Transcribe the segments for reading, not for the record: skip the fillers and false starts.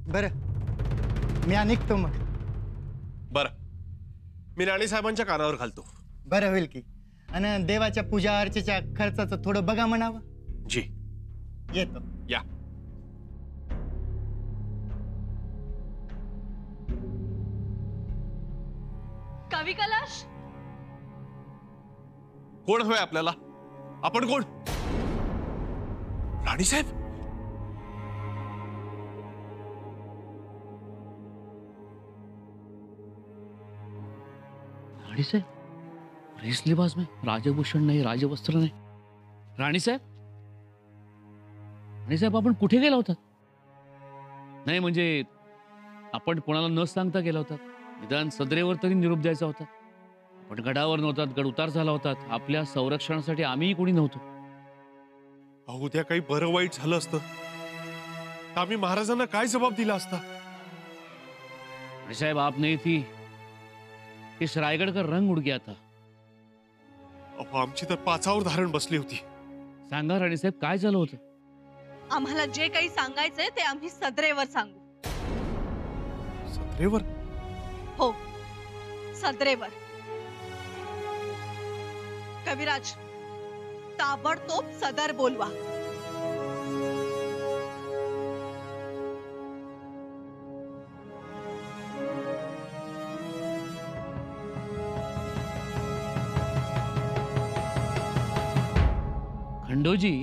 बरं मी निघतो मग. बरं, मी राणी साहेबांच्या कानावर घालतो. बरं होईल की. आणि देवाच्या पूजा अर्चेच्या खर्चाचं थोडं बघा म्हणावं. जी, येतो. या. कवी कैलाश, कोण हवंय आपल्याला? आपण कोण? राणी साहेब? राणी साहेब, रेस लिबास में राजभूषण नाही, राजवस्त्र नाही. राणी साहेब, राणी साहेब आपण कुठे गेला होता? नाही म्हणजे आपण कोणाला न सांगता गेला होता. निदान सदरेवर तरी निरोप द्यायचा होता. पण गडावर नव्हतात, गड उतार झाला होता. आपल्या संरक्षणासाठी आम्हीही कोणी नव्हतो. अहो, उद्या काही बरं वाईट झालं असतं तर आम्ही महाराजांना काय जबाब दिला असता? राणी साहेब, आप नहीं थी इस रायगड का रंग उड गया था. अहो, आमची तर पाचावर धारण बसली होती. सांगा राणी साहेब, काय झालं होतं? आम्हाला जे काही सांगायचंय ते आम्ही सदरेवर सांगू. सदरेवर? हो, सदरेवर. कविराज, ताबडतोब सदर बोलवा. खंडोजी,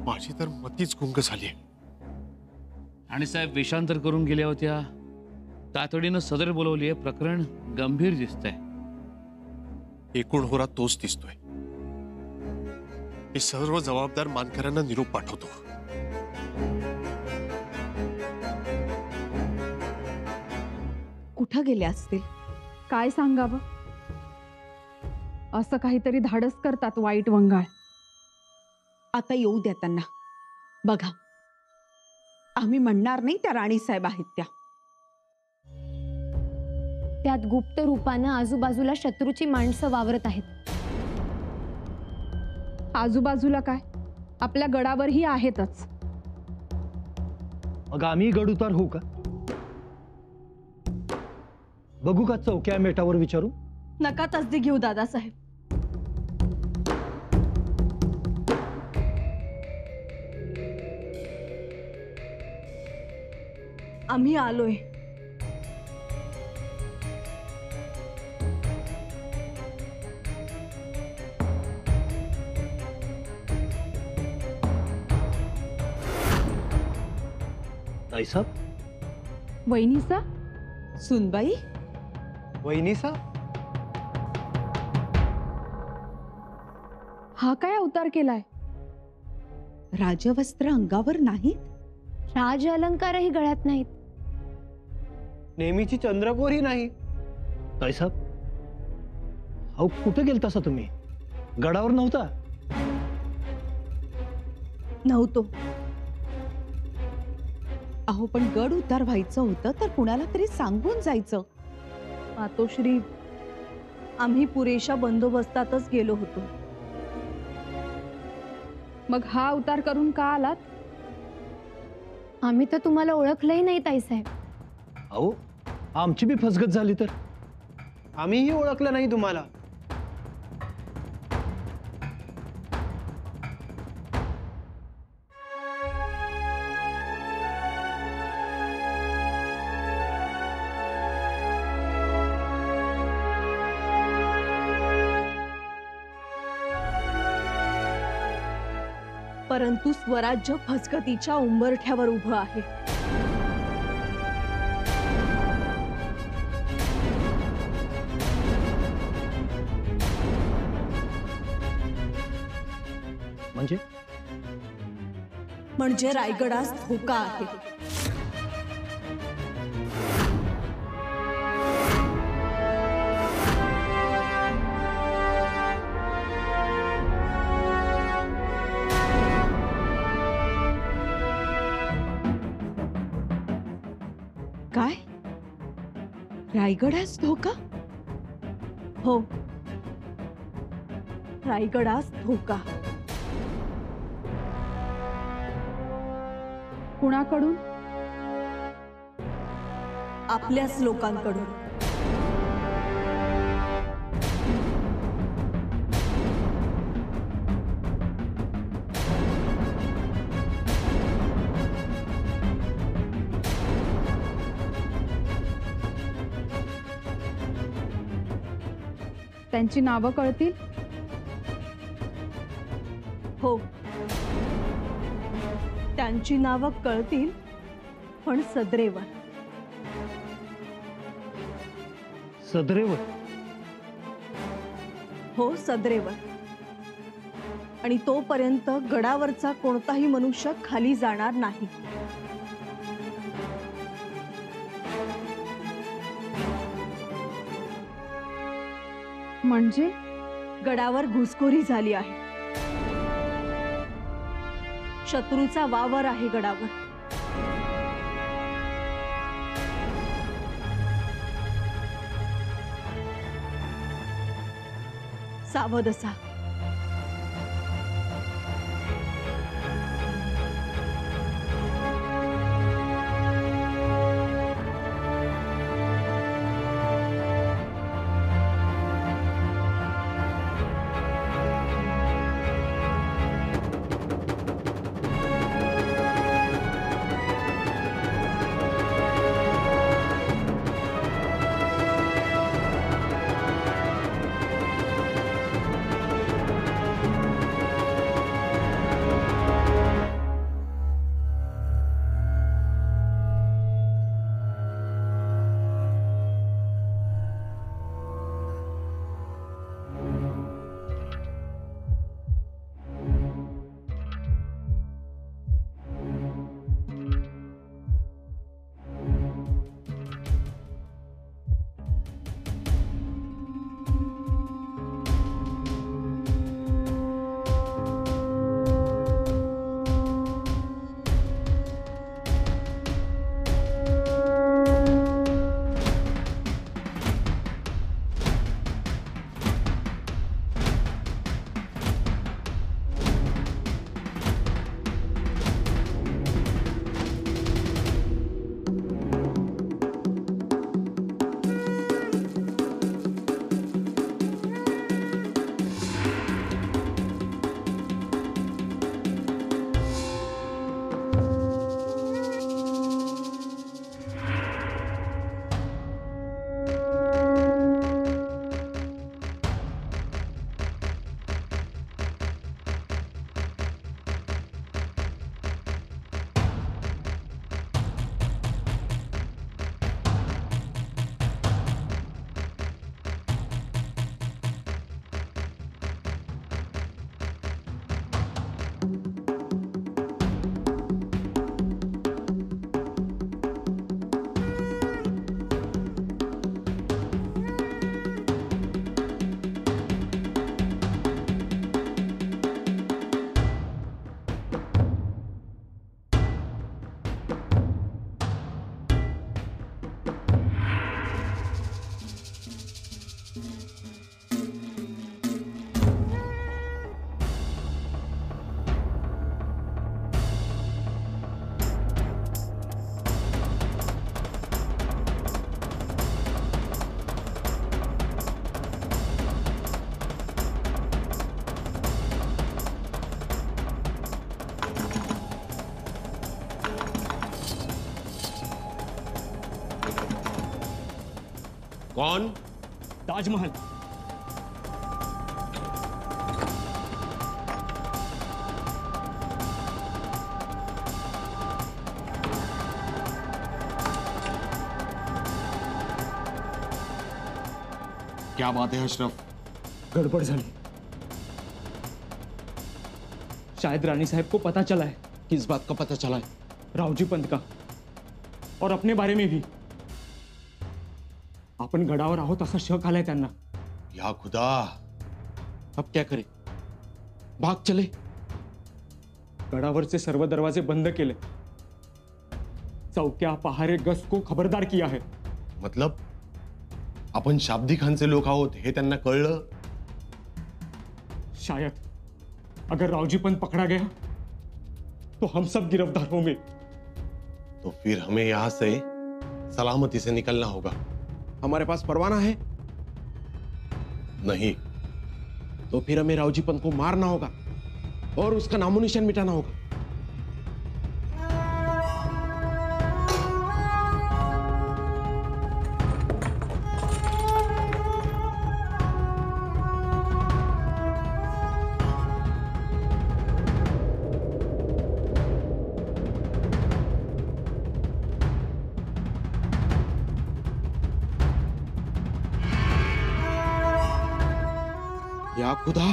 माझी तर मतीच गुंग झाली. राणी साहेब वेषांतर करून गेल्या होत्या. तातडीनं सदर बोलवलीये. प्रकरण गंभीर दिसतंय. एकूण होरा तोच दिसतोय. मी सर्व जबाबदार मानकऱ्यांना निरोप पाठवतो. कुठं गेले असतील? काय सांगावं? असं काहीतरी धाडस करतात वाईट वंगाळ. आता येऊ द्या त्यांना. बघा, आम्ही म्हणणार नाही त्या राणी साहेब आहेत त्या. त्यात गुप्त रूपानं आजूबाजूला शत्रूची माणसं वावरत आहेत. आजूबाजूला काय, आपल्या गडावरही आहेतच. मग आम्ही गड उतार होऊ का? बघू का चौक्या मेटावर विचारू? नका तसदी घेऊ दादासाहेब. आम्ही आलोय. साहेब, वहिनीसा, सुनबाई, वहिनीसा, हा काय अवतार केलाय? राजवस्त्र अंगावर नाहीत, राज अलंकारही गळ्यात नाहीत. नेहमीची चंद्रकोरही नाही. साहेब, अहो कुठे गेलतासा तुम्ही? गडावर नव्हता? नव्हतो. अहो पण गड उतार व्हायचं होतं तर कुणाला तरी सांगून जायचं. मातोश्री, आम्ही पुरेशा बंदोबस्तातच गेलो होतो. मग हा उतार करून का आलात? आम्ही तर तुम्हाला ओळखलंही नाही ताईसाहेब. अहो, आमची बी फसगत झाली तर? आम्हीही ओळखलं नाही तुम्हाला. परंतु स्वराज्य फसगतीच्या उंबरठ्यावर उभं आहे. म्हणजे रायगडास धोका आहे. काय? रायगडास धोका? हो, रायगडास धोका. कुणाकडून? आपल्याच लोकांकडून. त्यांची नावं कळतील? हो, त्यांची नावं कळतील, पण सदरेवर. सदरेवर? हो, सदरेवर. आणि तोपर्यंत गडावरचा कोणताही मनुष्य खाली जाणार नाही. म्हणजे गडावर घुसखोरी झाली आहे. शत्रूचा वावर आहे गडावर. सावध असा. कौन? ताजमहल। क्या बात है अशरफ? गड़बड़ झाली। शायद रानी साहब को पता चला है। किस बात का पता चला है? रावजी पंत का, और अपने बारे में भी। आपण गडावर आहोत असा शक आलाय त्यांना। या खुदा, अब क्या करें? भाग चले? गडावरचे सर्व दरवाजे बंद केले, चौक्या पहारे गस्त को खबरदार किया है। मतलब आपण शाब्दी खानचे लोक आहोत हे त्यांना कळलं? शायद अगर रावजी पंत पकड़ा गया तो हम सब गिरफ्तार होंगे। तो फिर हमें यहां से सलामती से निकलना होगा। हमारे पास परवाना है? नहीं। तो फिर हमें रावजी पंत को मारना होगा और उसका नामो निशान मिटाना होगा। या खुदा,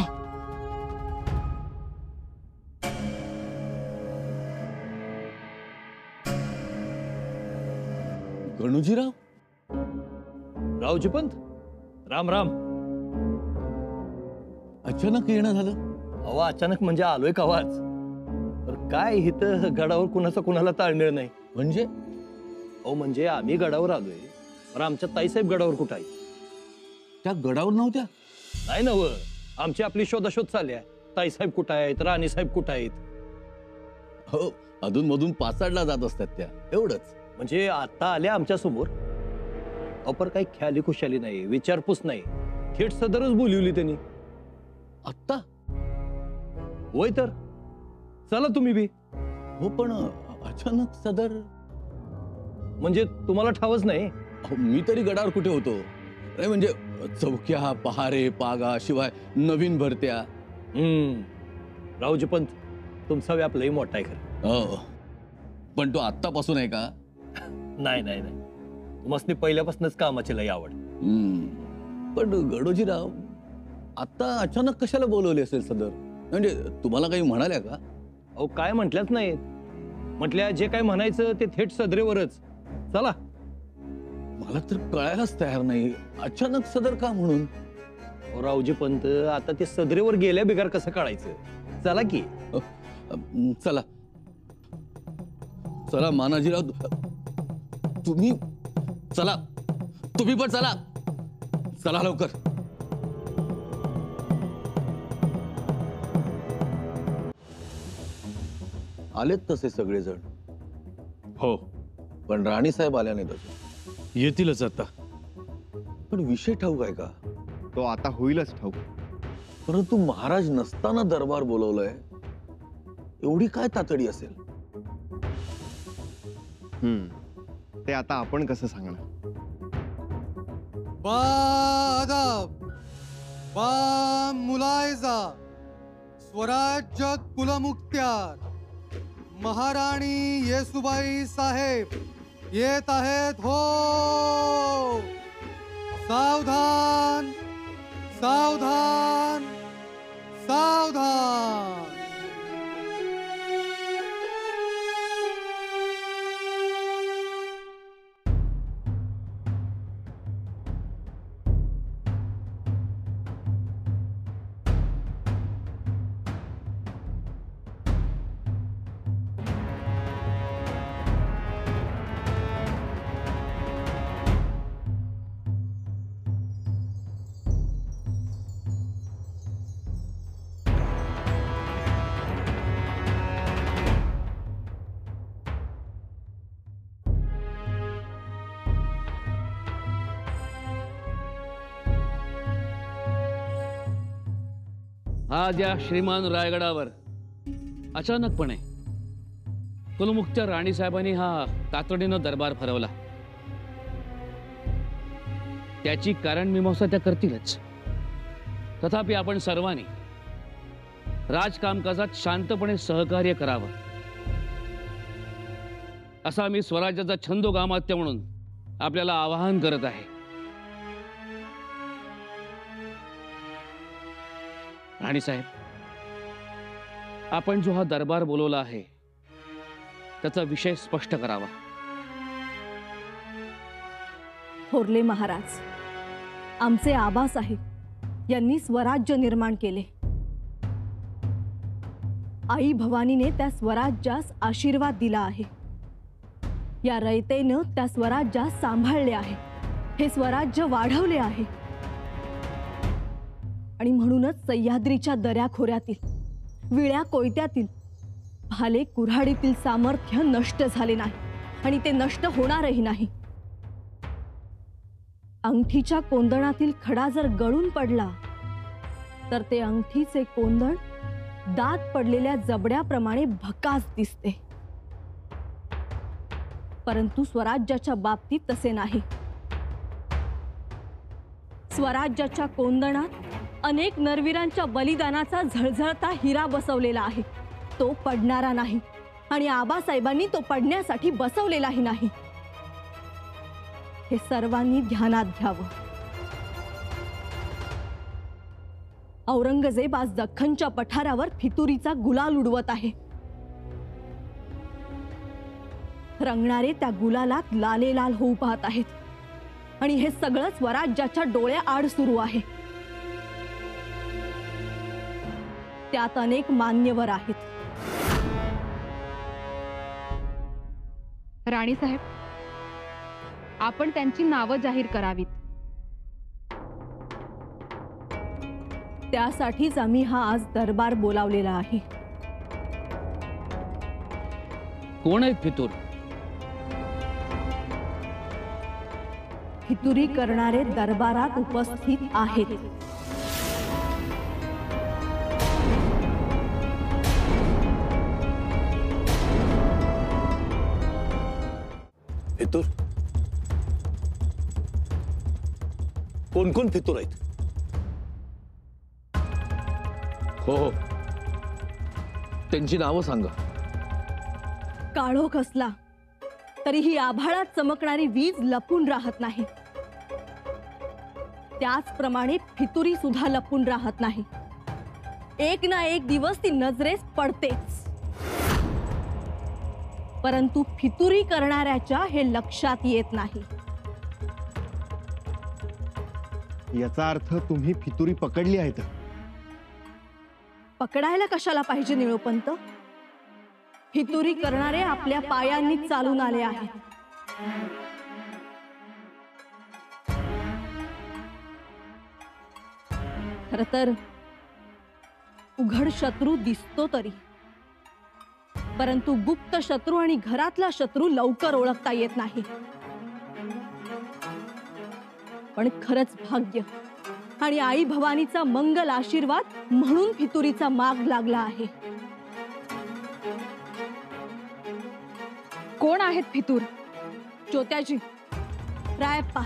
गणूजीराव, रावजी पंत, राम राम. अचानक येणं झालं? अहो अचानक म्हणजे आलोय कवाच. तर काय इथं गडावर कुणाचा कुणाला ताळमेळ नाही. म्हणजे? अहो म्हणजे आम्ही गडावर आलोय, पण आमच्या ताईसाहेब गडावर कुठं आहे? त्या गडावर नव्हत्या? नाही नव, आमची आपली शोधाशोध चालली आहे. ताईसाहेब कुठं आहेत, राणीसाहेब कुठं आहेत. हो, अधून मधून पाचाडला जात असतात त्या, एवढंच. म्हणजे आता आल्या आमच्या समोर. अपर काही ख्याली खुशाली नाही, विचारपूस नाही, थेट सदरच बोलिवली त्यांनी. आत्ता? होय तर. चला तुम्ही बी. हो पण अचानक सदर म्हणजे तुम्हाला ठावच नाही? मी तरी गडावर कुठे होतो? नाही म्हणजे चौक्या, पहारे, पागा, शिवाय नवीन भरत्या. रावजी पंत, तुमचा व्याप लई मोठा आहे खरं. हो, पण तो आत्तापासून आहे का? नाही नाही नाही, मस्त पहिल्यापासूनच कामाची लई आवड. पण गडोजीराव, आता अचानक कशाला बोलवले असेल सदर? म्हणजे तुम्हाला काही म्हणाल्या का? अहो काय म्हटल्याच नाहीत. म्हटल्या जे काय म्हणायचं ते थेट सदरेवरच. चला. मला तर कळायलाच तयार नाही, अचानक सदर का म्हणून? रावजी पंत, आता ते सदरेवर गेल्या बिगार कसं काढायचं? चला की. चला चला मानाजीराव, तुम्ही चला, तुम्ही पण चला. चला लवकर. आलेत तसे सगळेजण. हो, पण राणीसाहेब आल्या नाहीत अजून. येतीलच आता. पण विषय ठाऊक आहे का? तो आता होईलच ठाऊक. परंतु महाराज नसताना दरबार बोलवलंय, एवढी काय तातडी असेल? ते आता आपण कसं सांगणार? मुलायजा, स्वराज्य कुलमुक्त्यार, महाराणी येसुबाई साहेब येत आहेत हो. सावधान सावधान सावधान. आज या श्रीमान रायगडावर अचानकपणे कुलमुक्त्या राणीसाहेबांनी हा तातडीनं दरबार भरवला. त्याची कारण मीमांसा त्या करतीलच. तथापि आपण सर्वांनी राजकामकाजात शांतपणे सहकार्य करावं, असा मी स्वराज्याचा छंदोगामात्य म्हणून आपल्याला आवाहन करत आहे. राणीसाहेब, आपण जो हा दरबार बोलवला आहे त्याचा विषय स्पष्ट करावा. थोरले महाराज, आमचे आबासाहेब यांनी स्वराज्य निर्माण केले. आई भवानीने त्या स्वराज्यास आशीर्वाद दिला आहे. या रयतेनं त्या स्वराज्यास सांभाळले आहे, हे स्वराज्य वाढवले आहे. आणि म्हणूनच सह्याद्रीच्या दऱ्याखोऱ्यातील, विळ्या कोयत्यातील, भाले कुऱ्हाडीतील सामर्थ्य नष्ट झाले नाही आणि ते नष्ट होणारही नाही. अंगठीच्या कोंदणातील खडा जर गळून पडला तर ते अंगठीचे कोंदण दात पडलेल्या जबड्याप्रमाणे भकास दिसते. परंतु स्वराज्याच्या बाबतीत तसे नाही. स्वराज्याच्या कोंदणात अनेक नरवीरांच्या बलिदानाचा झळझळता हिरा बसवलेला आहे. तो पडणारा नाही आणि आबासाहेबांनी तो पडण्यासाठी बसवलेलाही नाही. हे सर्वांनी ध्यानात घ्यावं. औरंगजेब आज दख्खनच्या पठारावर फितुरीचा गुलाल उडवत आहे. रंगणारे त्या गुलालात लालेलाल होऊ पाहत आहेत आणि हे सगळं स्वराज्याच्या डोळ्याआड सुरू आहे. त्यात अनेक मान्यवर आहेत. राणीसाहेब, आपण त्यांची नावं जाहीर करावीत. त्यासाठीच आम्ही हा आज दरबार बोलावलेला आहे. कोण आहेत फितूर? फितुरी करणारे दरबारात उपस्थित आहेत. फितूर? कोण कोण फितूर आहेत? हो, त्यांची नावं सांगा. काळोख असला तरीही आभाळात चमकणारी वीज लपून राहत नाही. त्याचप्रमाणे फितुरी सुद्धा लपून राहत नाही. एक ना एक दिवस ती नजरेस पडतेच. परंतु फितुरी करणाऱ्याच्या हे लक्षात येत नाही. याचा अर्थ तुम्ही फितुरी पकडली आहेत. पकडायला कशाला पाहिजे निळोपंत? फितुरी करणारे आपल्या पायांनी चालून आले आहेत. खर तर उघड शत्रू दिसतो तरी, परंतु गुप्त शत्रू आणि घरातला शत्रू लवकर ओळखता येत नाही. पण खरंच भाग्य आणि आई भवानीचा मंगल आशीर्वाद म्हणून फितुरीचा माग लागला आहे. कोण आहेत फितूर? चोत्याजी, रायप्पा,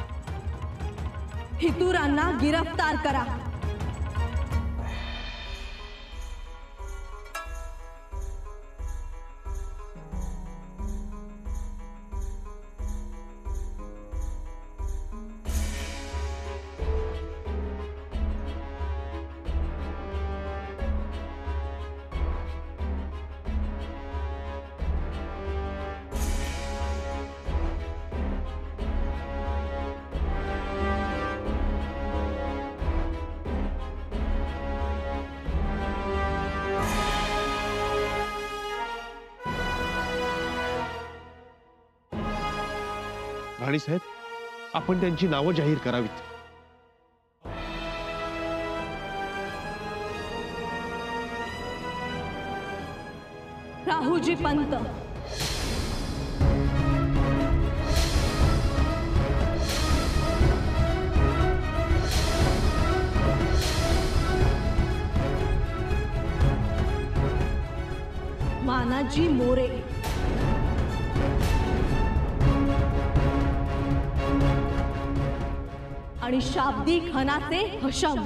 फितुरांना गिरफ्तार करा. राणीसाहेब, आपण त्यांची नावं जाहीर करावीत. राहुजी पंत, मानाजी मोरे, आणि शाब्दी खानाचे हशम.